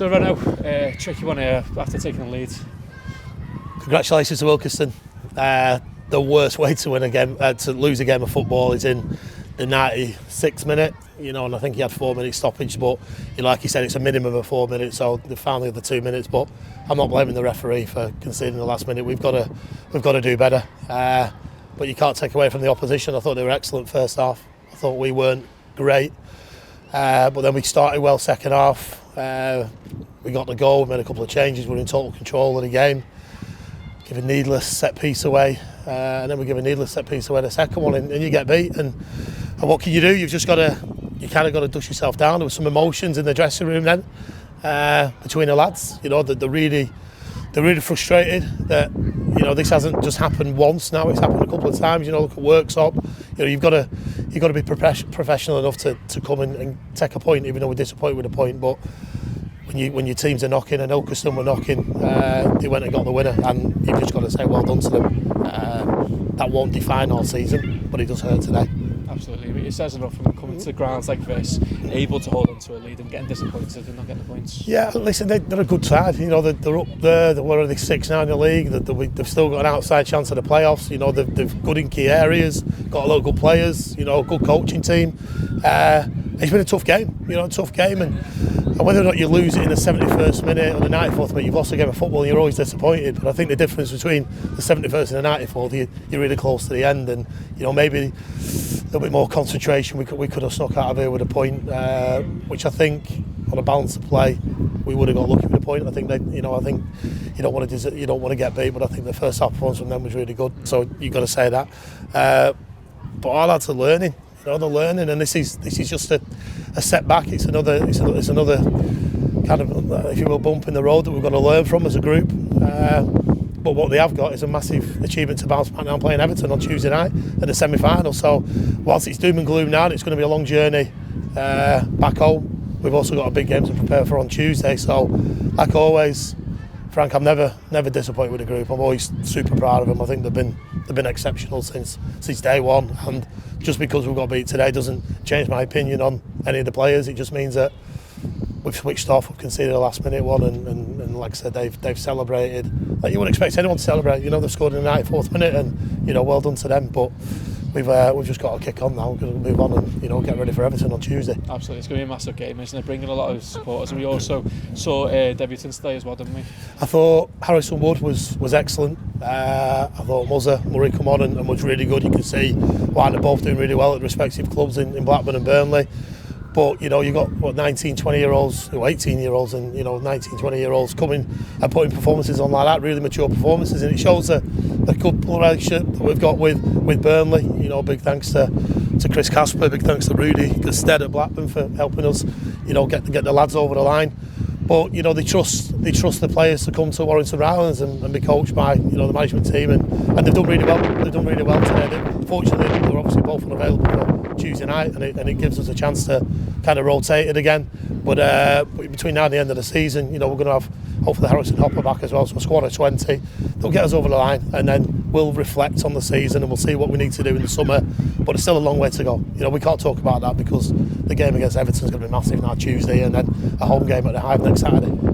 So Renault, tricky one here after taking the lead. Congratulations to Ilkeston. The worst way to win a game, to lose a game of football, is in the 96th minute. And I think he had 4 minutes stoppage, but like you said, it's a minimum of 4 minutes, so they found the other 2 minutes. But I'm not blaming the referee for conceding the last minute. We've got to do better. But you can't take away from the opposition. I thought they were excellent first half. I thought we weren't great, but then we started well second half. We got the goal, we made a couple of changes, we were in total control of the game, give a needless set piece away, and then we give a needless set piece away the second one, and you get beat. And what can you do? You kind of got to dust yourself down. There was some emotions in the dressing room then between the lads. They're really frustrated that this hasn't just happened once. Now it's happened a couple of times. Look at Worksop. You've got to be professional enough to come in and take a point, even though we're disappointed with a point. But when your teams are knocking, and Ilkeston were knocking, they went and got the winner, and you've just got to say well done to them. That won't define our season, but it does hurt today. Absolutely, it says enough from coming to grounds like this, able to hold on to a lead and getting disappointed and not getting the points. Yeah, listen, they're a good side. They're up there. They're one of the 6 now in the league. They've still got an outside chance of the playoffs. They're good in key areas. Got a lot of good players. Good coaching team. It's been a tough game. And whether or not you lose it in the 71st minute or the 94th minute, you've lost a game of football and you're always disappointed. But I think the difference between the 71st and the 94th, you're really close to the end, and maybe a little bit more concentration. We could have snuck out of here with a point, which I think on a balance of play we would have got lucky with a point. I think you don't want to get beat, but I think the first half performance from them was really good. So you've got to say that. But our lads are learning. They're learning, and this is just a setback. It's another kind of, if you will, bump in the road that we've got to learn from as a group. But what they have got is a massive achievement to bounce back now, playing Everton on Tuesday night at the semi-final. So whilst it's doom and gloom now, and it's going to be a long journey back home, we've also got a big game to prepare for on Tuesday. So, like always, Frank, I'm never disappointed with the group. I'm always super proud of them. I think they've been exceptional since day one. And just because we've got beat today doesn't change my opinion on any of the players. It just means that we've switched off, we've conceded a last minute one, and like I said, they've celebrated like you wouldn't expect anyone to celebrate. They've scored in the 94th minute, and well done to them. But we've just got to kick on now. We're going to move on and get ready for Everton on Tuesday. Absolutely, it's going to be a massive game, isn't it? Bringing a lot of supporters, and we also saw debutants today as well, didn't we? I thought Harrison Wood was excellent. I thought Murray come on and was really good. You can see why they're both doing really well at respective clubs in Blackburn and Burnley. But you've got 19, 20-year-olds, 18-year-olds, and 19, 20-year-olds coming and putting performances on like that, really mature performances, and it shows the good relationship that we've got with Burnley. Big thanks to Chris Casper, big thanks to Rudy Gusted at Blackburn for helping us, get the lads over the line. But they trust the players to come to Warrington Rylands and be coached by the management team, and they've done really well. They've done really well today. Fortunately, they're obviously both unavailable for Tuesday night, and it gives us a chance to kind of rotate it again. But between now and the end of the season, we're going to have hopefully Harrison Hopper back as well, so a squad of 20. They'll get us over the line, and then we'll reflect on the season and we'll see what we need to do in the summer. But it's still a long way to go. We can't talk about that because the game against Everton is going to be massive now Tuesday, and then a home game at the Hive next Saturday.